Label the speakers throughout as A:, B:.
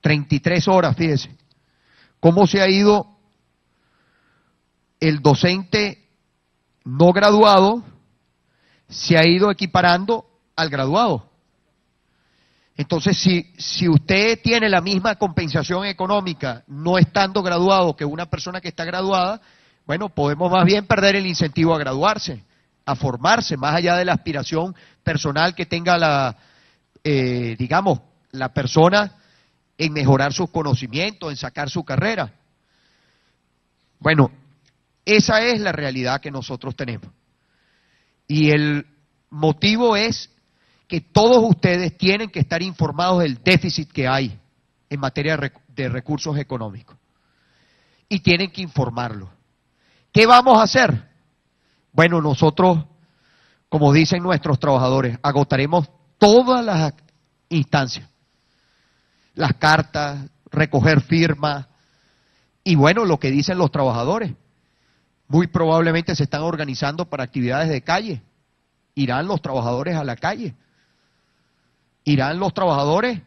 A: 33 horas, fíjese. ¿Cómo se ha ido el docente no graduado? Se ha ido equiparando al graduado. Entonces, si usted tiene la misma compensación económica no estando graduado que una persona que está graduada, bueno, podemos más bien perder el incentivo a graduarse, a formarse, más allá de la aspiración personal que tenga la persona en mejorar sus conocimientos, en sacar su carrera. Bueno, esa es la realidad que nosotros tenemos. Y el motivo es que todos ustedes tienen que estar informados del déficit que hay en materia de recursos económicos. Y tienen que informarlo. ¿Qué vamos a hacer? Bueno, nosotros, como dicen nuestros trabajadores, agotaremos todas las instancias. Las cartas, recoger firmas, y bueno, lo que dicen los trabajadores. Muy probablemente se están organizando para actividades de calle. Irán los trabajadores a la calle. Irán los trabajadores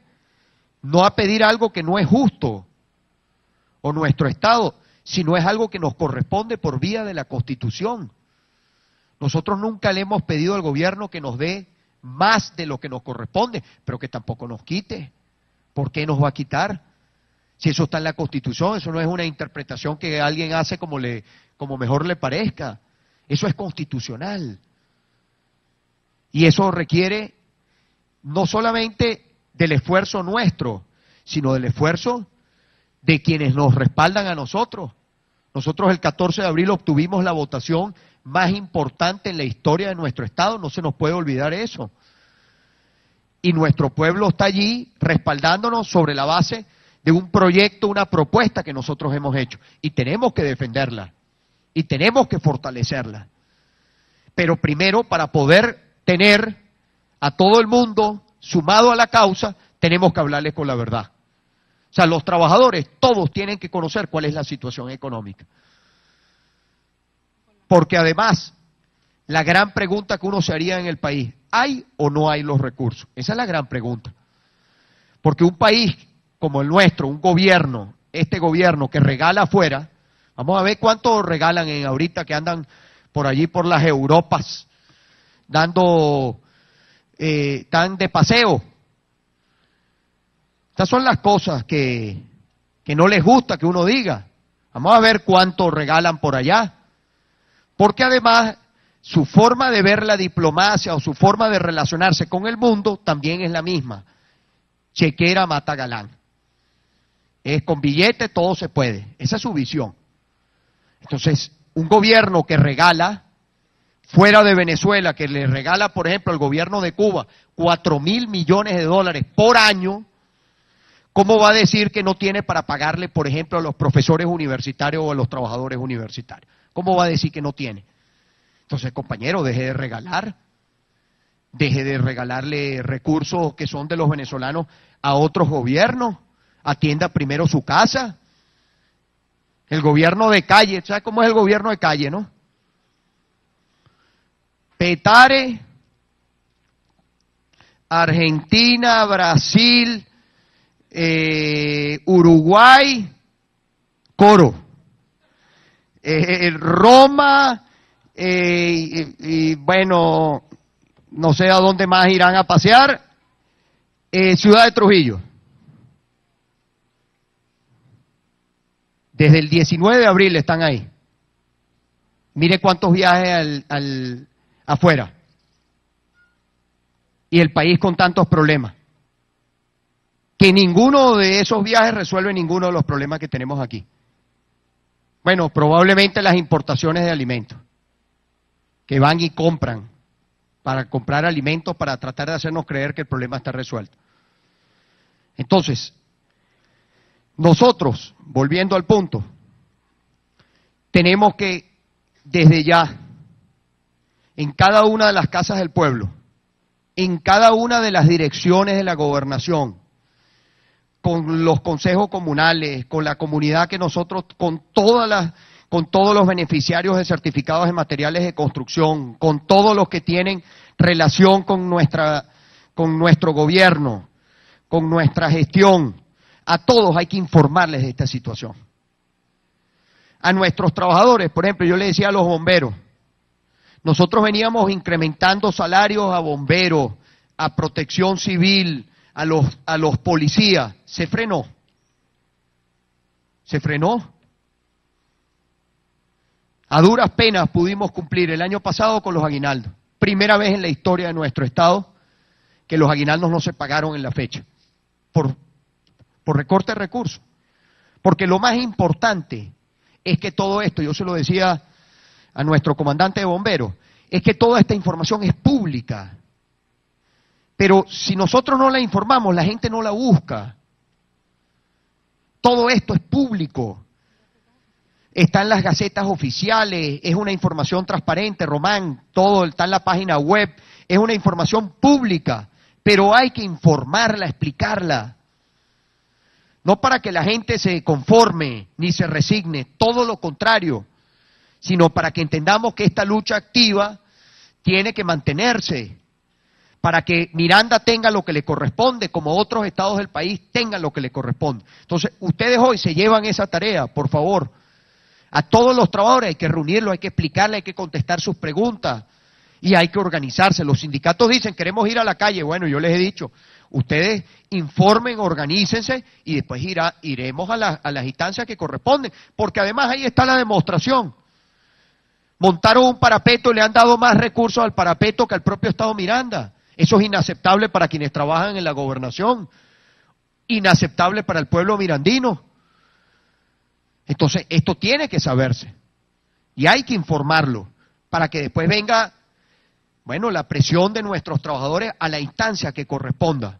A: no a pedir algo que no es justo o nuestro Estado, sino es algo que nos corresponde por vía de la Constitución. Nosotros nunca le hemos pedido al gobierno que nos dé más de lo que nos corresponde, pero que tampoco nos quite. ¿Por qué nos va a quitar? Si eso está en la Constitución, eso no es una interpretación que alguien hace como mejor le parezca. Eso es constitucional. Y eso requiere no solamente del esfuerzo nuestro, sino del esfuerzo de quienes nos respaldan a nosotros. Nosotros el 14 de abril obtuvimos la votación más importante en la historia de nuestro Estado, no se nos puede olvidar eso. Y nuestro pueblo está allí respaldándonos sobre la base de un proyecto, una propuesta que nosotros hemos hecho. Y tenemos que defenderla, y tenemos que fortalecerla. Pero primero, para poder tener a todo el mundo sumado a la causa, tenemos que hablarles con la verdad. O sea, los trabajadores, todos tienen que conocer cuál es la situación económica. Porque además, la gran pregunta que uno se haría en el país, ¿hay o no hay los recursos? Esa es la gran pregunta. Porque un país como el nuestro, un gobierno, este gobierno que regala afuera, vamos a ver cuánto regalan ahorita que andan por allí por las Europas, están de paseo. Estas son las cosas que no les gusta que uno diga. Vamos a ver cuánto regalan por allá. Porque además su forma de ver la diplomacia o su forma de relacionarse con el mundo también es la misma. Chequera mata galán. Es con billete todo se puede. Esa es su visión. Entonces, un gobierno que regala fuera de Venezuela, que le regala, por ejemplo, al gobierno de Cuba 4.000 millones de dólares por año, ¿cómo va a decir que no tiene para pagarle, por ejemplo, a los profesores universitarios o a los trabajadores universitarios? ¿Cómo va a decir que no tiene? Entonces, compañero, deje de regalarle recursos que son de los venezolanos a otros gobiernos, atienda primero su casa. El gobierno de calle, ¿sabe cómo es el gobierno de calle, no? Petare, Argentina, Brasil, Uruguay, Coro, Roma, y bueno, no sé a dónde más irán a pasear, Ciudad de Trujillo. Desde el 19 de abril están ahí. Mire cuántos viajes afuera. Y el país con tantos problemas. Que ninguno de esos viajes resuelve ninguno de los problemas que tenemos aquí. Bueno, probablemente las importaciones de alimentos. Que van y compran para comprar alimentos para tratar de hacernos creer que el problema está resuelto. Entonces, nosotros, volviendo al punto, tenemos que, desde ya, en cada una de las casas del pueblo, en cada una de las direcciones de la gobernación, con los consejos comunales, con la comunidad que nosotros, con todos los beneficiarios de certificados de materiales de construcción, con todos los que tienen relación con nuestro gobierno, con nuestra gestión, A todos hay que informarles de esta situación. A nuestros trabajadores, por ejemplo, yo le decía a los bomberos, nosotros veníamos incrementando salarios a bomberos, a protección civil, a los policías. Se frenó. Se frenó. A duras penas pudimos cumplir el año pasado con los aguinaldos. Primera vez en la historia de nuestro Estado que los aguinaldos no se pagaron en la fecha. Por recorte de recursos. Porque lo más importante es que todo esto, yo se lo decía a nuestro comandante de bomberos, es que toda esta información es pública. Pero si nosotros no la informamos, la gente no la busca. Todo esto es público. Está en las gacetas oficiales, es una información transparente, Román, todo está en la página web, es una información pública, pero hay que informarla, explicarla. No para que la gente se conforme ni se resigne, todo lo contrario, sino para que entendamos que esta lucha activa tiene que mantenerse, para que Miranda tenga lo que le corresponde, como otros estados del país tengan lo que le corresponde. Entonces, ustedes hoy se llevan esa tarea, por favor. A todos los trabajadores hay que reunirlos, hay que explicarles, hay que contestar sus preguntas y hay que organizarse. Los sindicatos dicen, queremos ir a la calle. Bueno, yo les he dicho, ustedes informen, organícense y después iremos a las instancias que corresponden, porque además ahí está la demostración. Montaron un parapeto y le han dado más recursos al parapeto que al propio Estado Miranda. Eso es inaceptable para quienes trabajan en la gobernación, inaceptable para el pueblo mirandino. Entonces, esto tiene que saberse y hay que informarlo para que después venga, bueno, la presión de nuestros trabajadores a la instancia que corresponda.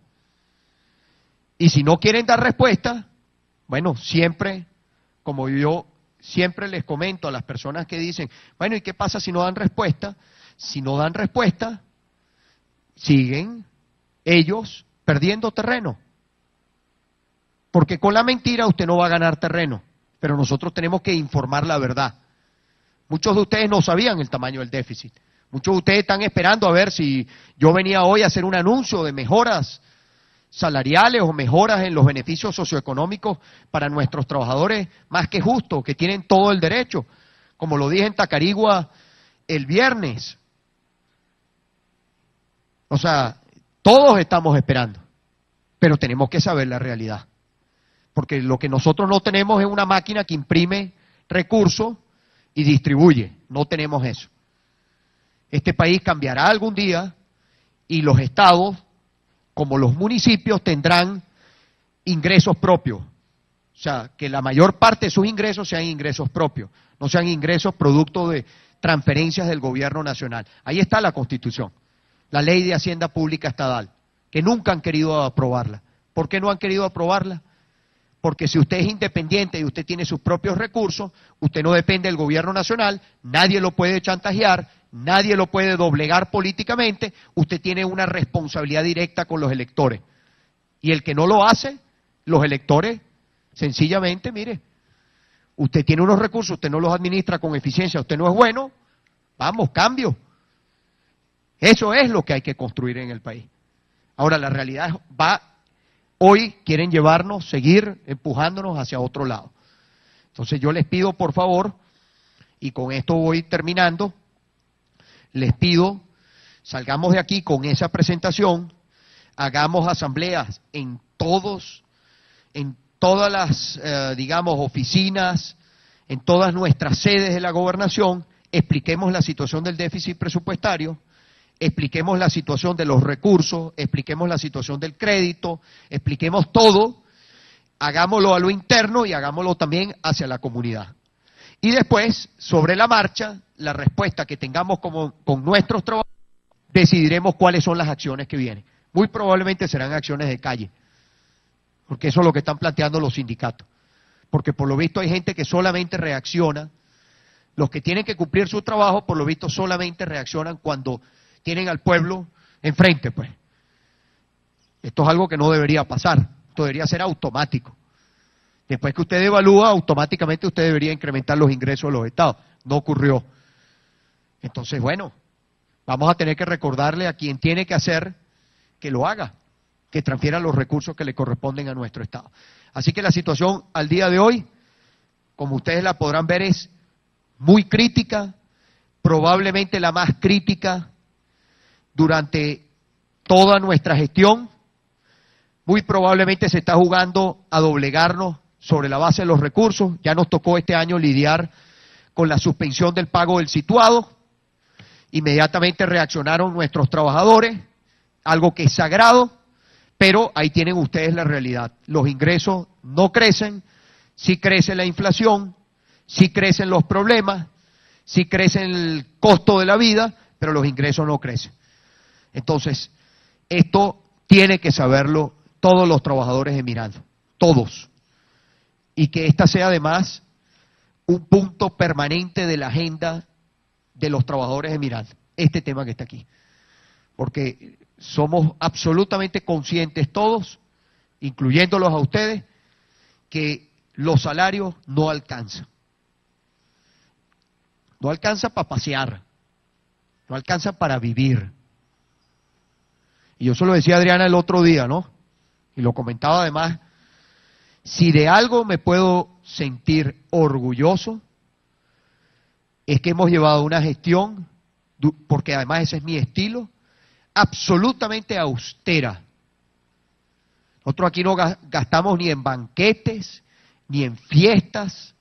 A: Y si no quieren dar respuesta, bueno, siempre, como yo siempre les comento a las personas que dicen, bueno, ¿y qué pasa si no dan respuesta? Si no dan respuesta, siguen ellos perdiendo terreno. Porque con la mentira usted no va a ganar terreno, pero nosotros tenemos que informar la verdad. Muchos de ustedes no sabían el tamaño del déficit. Muchos de ustedes están esperando a ver si yo venía hoy a hacer un anuncio de mejoras salariales o mejoras en los beneficios socioeconómicos para nuestros trabajadores más que justos, que tienen todo el derecho. Como lo dije en Tacarigua el viernes. O sea, todos estamos esperando, pero tenemos que saber la realidad. Porque lo que nosotros no tenemos es una máquina que imprime recursos y distribuye. No tenemos eso. Este país cambiará algún día y los estados, como los municipios, tendrán ingresos propios. O sea, que la mayor parte de sus ingresos sean ingresos propios, no sean ingresos producto de transferencias del gobierno nacional. Ahí está la Constitución, la Ley de Hacienda Pública Estatal, que nunca han querido aprobarla. ¿Por qué no han querido aprobarla? Porque si usted es independiente y usted tiene sus propios recursos, usted no depende del gobierno nacional, nadie lo puede chantajear, nadie lo puede doblegar políticamente, usted tiene una responsabilidad directa con los electores. Y el que no lo hace, los electores, sencillamente, mire, usted tiene unos recursos, usted no los administra con eficiencia, usted no es bueno, vamos, cambio. Eso es lo que hay que construir en el país. Ahora, la realidad hoy quieren llevarnos, seguir empujándonos hacia otro lado. Entonces yo les pido, por favor, y con esto voy terminando, les pido, salgamos de aquí con esa presentación, hagamos asambleas en todas las, digamos, oficinas, en todas nuestras sedes de la gobernación, expliquemos la situación del déficit presupuestario, expliquemos la situación de los recursos, expliquemos la situación del crédito, expliquemos todo, hagámoslo a lo interno y hagámoslo también hacia la comunidad. Y después, sobre la marcha, la respuesta que tengamos con nuestros trabajadores, decidiremos cuáles son las acciones que vienen. Muy probablemente serán acciones de calle, porque eso es lo que están planteando los sindicatos. Porque por lo visto hay gente que solamente reacciona, los que tienen que cumplir su trabajo, por lo visto solamente reaccionan cuando tienen al pueblo enfrente, pues. Esto es algo que no debería pasar, esto debería ser automático. Después que usted evalúa, automáticamente usted debería incrementar los ingresos de los estados. No ocurrió. Entonces, bueno, vamos a tener que recordarle a quien tiene que hacer que lo haga. que transfiera los recursos que le corresponden a nuestro Estado. Así que la situación al día de hoy, como ustedes la podrán ver, es muy crítica, probablemente la más crítica durante toda nuestra gestión. Muy probablemente se está jugando a doblegarnos sobre la base de los recursos. Ya nos tocó este año lidiar con la suspensión del pago del situado. Inmediatamente reaccionaron nuestros trabajadores, algo que es sagrado, pero ahí tienen ustedes la realidad. Los ingresos no crecen, sí crece la inflación, sí crecen los problemas, sí crece el costo de la vida, pero los ingresos no crecen. Entonces, esto tiene que saberlo todos los trabajadores de Miranda, todos. Y que esta sea además un punto permanente de la agenda de los trabajadores de Miranda, este tema que está aquí. Porque somos absolutamente conscientes todos, incluyéndolos a ustedes, que los salarios no alcanzan. No alcanza para pasear, no alcanza para vivir. Y yo se lo decía a Adriana el otro día, ¿no? Y lo comentaba además, si de algo me puedo sentir orgulloso, es que hemos llevado una gestión, porque además ese es mi estilo, absolutamente austera. Nosotros aquí no gastamos ni en banquetes, ni en fiestas,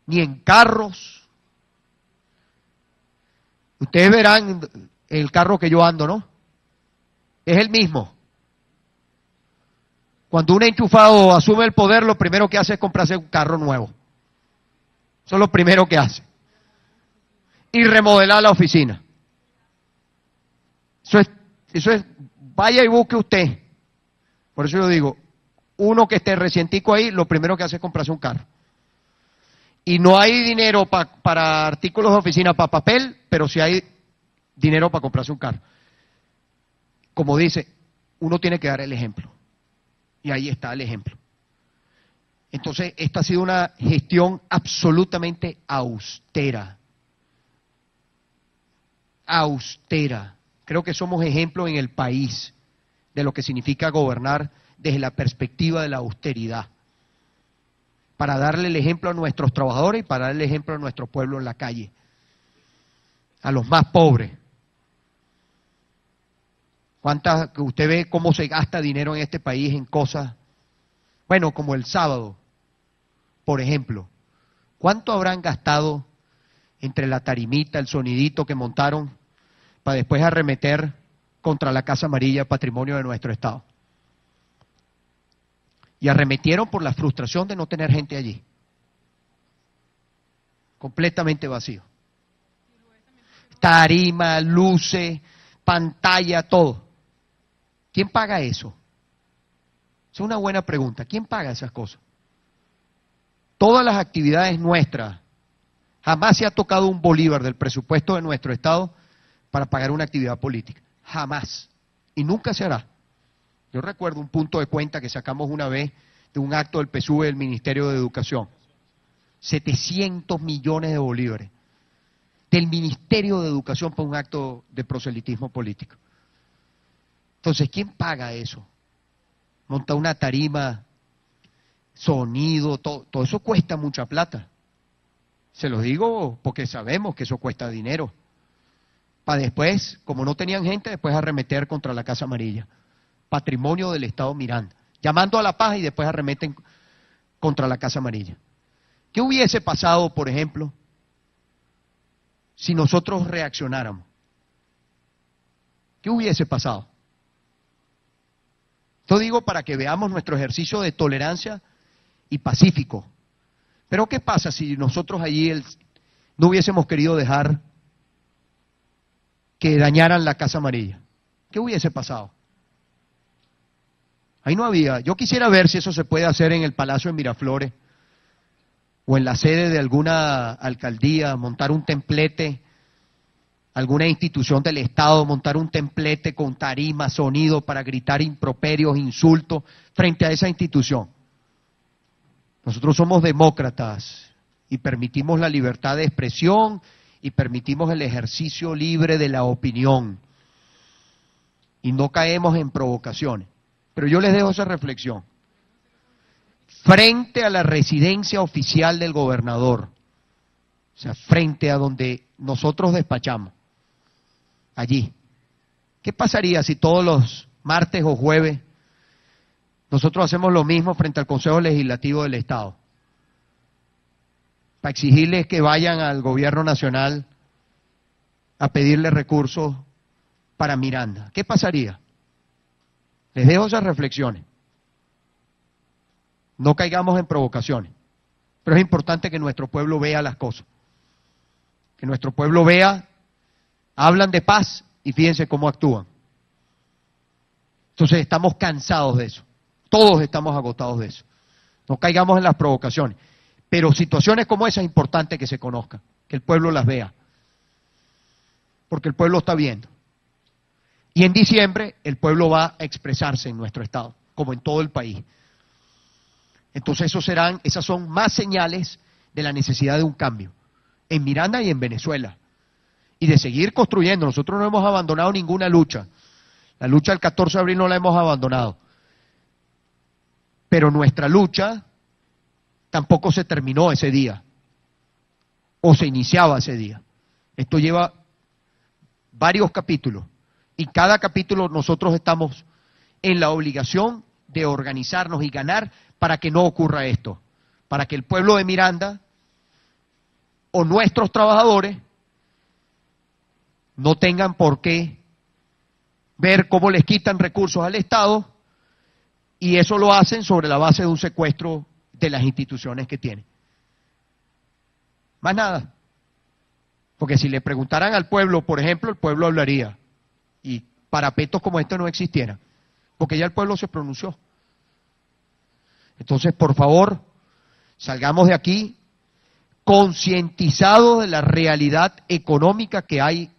A: ni en carros. Ustedes verán el carro que yo ando, ¿no? Es el mismo. Cuando un enchufado asume el poder, lo primero que hace es comprarse un carro nuevo. Eso es lo primero que hace. Y remodelar la oficina. Eso es, vaya y busque usted. Por eso yo digo, uno que esté recientico ahí, lo primero que hace es comprarse un carro. Y no hay dinero para artículos de oficina, para papel, pero sí hay dinero para comprarse un carro. Como dice, uno tiene que dar el ejemplo. Y ahí está el ejemplo. Entonces, esta ha sido una gestión absolutamente austera. Austera. Creo que somos ejemplo en el país de lo que significa gobernar desde la perspectiva de la austeridad. Para darle el ejemplo a nuestros trabajadores y para darle el ejemplo a nuestro pueblo en la calle. A los más pobres. Que usted ve cómo se gasta dinero en este país en cosas, bueno, como el sábado, por ejemplo. ¿Cuánto habrán gastado entre la tarimita, el sonidito que montaron para después arremeter contra la Casa Amarilla, patrimonio de nuestro Estado? Y arremetieron por la frustración de no tener gente allí. Completamente vacío. Tarima, luces, pantalla, todo. ¿Quién paga eso? Es una buena pregunta. ¿Quién paga esas cosas? Todas las actividades nuestras, jamás se ha tocado un bolívar del presupuesto de nuestro Estado para pagar una actividad política. Jamás. Y nunca se hará. Yo recuerdo un punto de cuenta que sacamos una vez de un acto del PSUV del Ministerio de Educación. 700 millones de bolívares del Ministerio de Educación para un acto de proselitismo político. Entonces, ¿quién paga eso? Monta una tarima, sonido, todo eso cuesta mucha plata. Se los digo porque sabemos que eso cuesta dinero. Para después, como no tenían gente, después arremeter contra la Casa Amarilla. Patrimonio del Estado Miranda. Llamando a la paz y después arremeten contra la Casa Amarilla. ¿Qué hubiese pasado, por ejemplo, si nosotros reaccionáramos? ¿Qué hubiese pasado? Esto digo para que veamos nuestro ejercicio de tolerancia y pacífico. Pero ¿qué pasa si nosotros allí no hubiésemos querido dejar que dañaran la Casa Amarilla? ¿Qué hubiese pasado? Ahí no había. Yo quisiera ver si eso se puede hacer en el Palacio de Miraflores o en la sede de alguna alcaldía, montar un templete, alguna institución del Estado, montar un templete con tarima, sonido para gritar improperios, insultos frente a esa institución. Nosotros somos demócratas y permitimos la libertad de expresión y permitimos el ejercicio libre de la opinión y no caemos en provocaciones. Pero yo les dejo esa reflexión. Frente a la residencia oficial del gobernador, o sea, frente a donde nosotros despachamos, allí, ¿qué pasaría si todos los martes o jueves nosotros hacemos lo mismo frente al Consejo Legislativo del Estado? Para exigirles que vayan al gobierno nacional a pedirle recursos para Miranda. ¿Qué pasaría? Les dejo esas reflexiones. No caigamos en provocaciones. Pero es importante que nuestro pueblo vea las cosas. Que nuestro pueblo vea, hablan de paz y fíjense cómo actúan. Entonces estamos cansados de eso. Todos estamos agotados de eso. No caigamos en las provocaciones. Pero situaciones como esa es importante que se conozcan, que el pueblo las vea. Porque el pueblo está viendo. Y en diciembre el pueblo va a expresarse en nuestro estado, como en todo el país. Entonces esas son más señales de la necesidad de un cambio, en Miranda y en Venezuela. Y de seguir construyendo. Nosotros no hemos abandonado ninguna lucha. La lucha del 14 de abril no la hemos abandonado. Pero nuestra lucha tampoco se terminó ese día. O se iniciaba ese día. Esto lleva varios capítulos. Y cada capítulo nosotros estamos en la obligación de organizarnos y ganar para que no ocurra esto. Para que el pueblo de Miranda o nuestros trabajadores no tengan por qué ver cómo les quitan recursos al Estado y eso lo hacen sobre la base de un secuestro de las instituciones que tienen. Más nada. Porque si le preguntaran al pueblo, por ejemplo, el pueblo hablaría y parapetos como estos no existieran, porque ya el pueblo se pronunció. Entonces, por favor, salgamos de aquí concientizados de la realidad económica que hay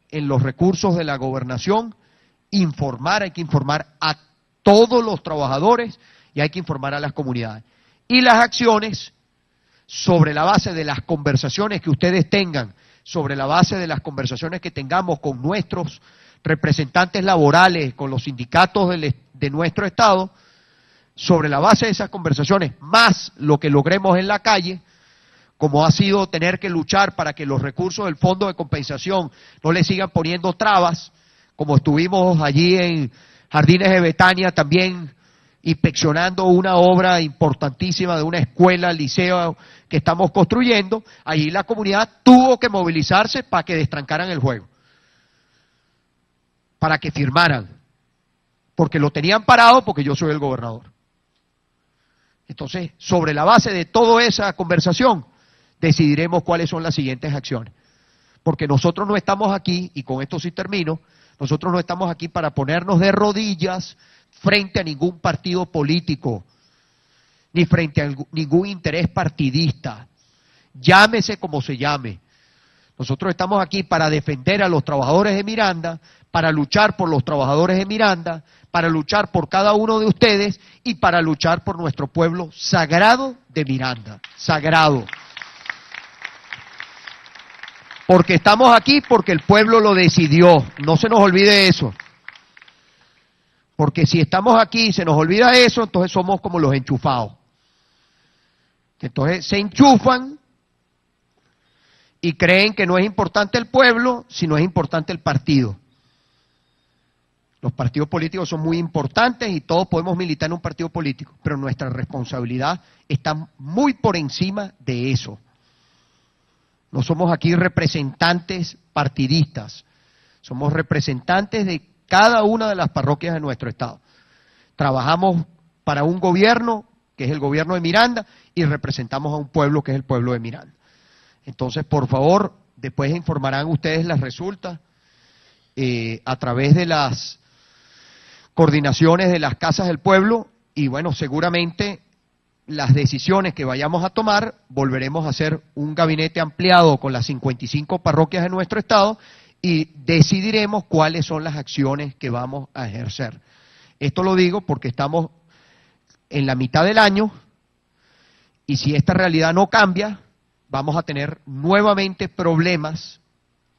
A: en los recursos de la gobernación. Hay que informar a todos los trabajadores y hay que informar a las comunidades. Y las acciones, sobre la base de las conversaciones que ustedes tengan, sobre la base de las conversaciones que tengamos con nuestros representantes laborales, con los sindicatos de nuestro Estado, sobre la base de esas conversaciones, más lo que logremos en la calle, como ha sido tener que luchar para que los recursos del Fondo de Compensación no le sigan poniendo trabas, como estuvimos allí en Jardines de Betania también inspeccionando una obra importantísima de una escuela, liceo que estamos construyendo, allí la comunidad tuvo que movilizarse para que destrancaran el juego, para que firmaran, porque lo tenían parado porque yo soy el gobernador. Entonces, sobre la base de toda esa conversación, decidiremos cuáles son las siguientes acciones. Porque nosotros no estamos aquí, y con esto sí termino, nosotros no estamos aquí para ponernos de rodillas frente a ningún partido político, ni frente a ningún interés partidista, llámese como se llame. Nosotros estamos aquí para defender a los trabajadores de Miranda, para luchar por los trabajadores de Miranda, para luchar por cada uno de ustedes y para luchar por nuestro pueblo sagrado de Miranda, sagrado. Porque estamos aquí porque el pueblo lo decidió, no se nos olvide eso. Porque si estamos aquí y se nos olvida eso, entonces somos como los enchufados. Entonces se enchufan y creen que no es importante el pueblo, sino es importante el partido. Los partidos políticos son muy importantes y todos podemos militar en un partido político, pero nuestra responsabilidad está muy por encima de eso. No somos aquí representantes partidistas, somos representantes de cada una de las parroquias de nuestro estado. Trabajamos para un gobierno, que es el gobierno de Miranda, y representamos a un pueblo, que es el pueblo de Miranda. Entonces, por favor, después informarán ustedes las resultas a través de las coordinaciones de las casas del pueblo, y bueno, seguramente las decisiones que vayamos a tomar, volveremos a hacer un gabinete ampliado con las 55 parroquias de nuestro estado y decidiremos cuáles son las acciones que vamos a ejercer. Esto lo digo porque estamos en la mitad del año y si esta realidad no cambia, vamos a tener nuevamente problemas,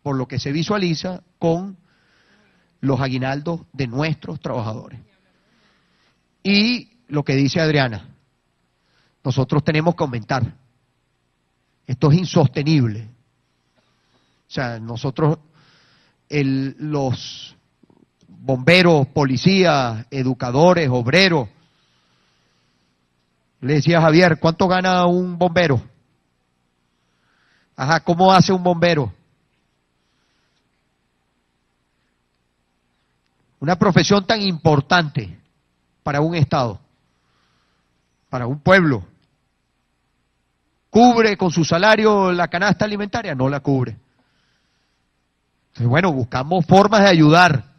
A: por lo que se visualiza, con los aguinaldos de nuestros trabajadores. Y lo que dice Adriana, nosotros tenemos que aumentar. Esto es insostenible. O sea, nosotros, los bomberos, policías, educadores, obreros, le decía a Javier, ¿cuánto gana un bombero? Ajá, ¿cómo hace un bombero? Una profesión tan importante para un Estado, para un pueblo. ¿Cubre con su salario la canasta alimentaria? No la cubre. Entonces, bueno, buscamos formas de ayudar,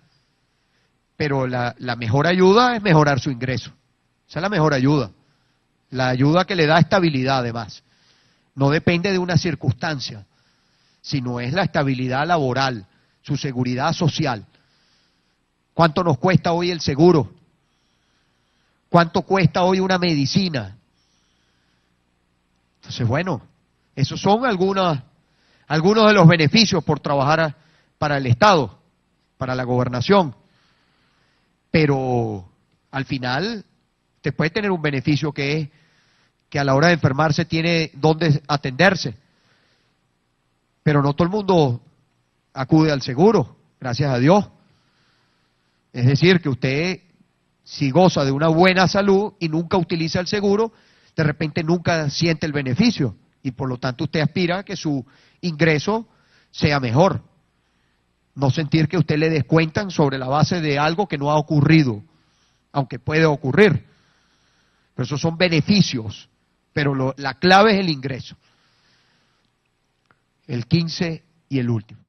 A: pero la mejor ayuda es mejorar su ingreso. Esa es la mejor ayuda. La ayuda que le da estabilidad, además. No depende de una circunstancia, sino es la estabilidad laboral, su seguridad social. ¿Cuánto nos cuesta hoy el seguro? ¿Cuánto cuesta hoy una medicina? Entonces, bueno, esos son algunos de los beneficios por trabajar para el Estado, para la gobernación. Pero al final te puede tener un beneficio que es que a la hora de enfermarse tiene dónde atenderse. Pero no todo el mundo acude al seguro, gracias a Dios. Es decir, que usted, si goza de una buena salud y nunca utiliza el seguro, de repente nunca siente el beneficio y por lo tanto usted aspira a que su ingreso sea mejor. No sentir que usted le descuentan sobre la base de algo que no ha ocurrido, aunque puede ocurrir. Pero esos son beneficios, pero la clave es el ingreso. El 15 y el último.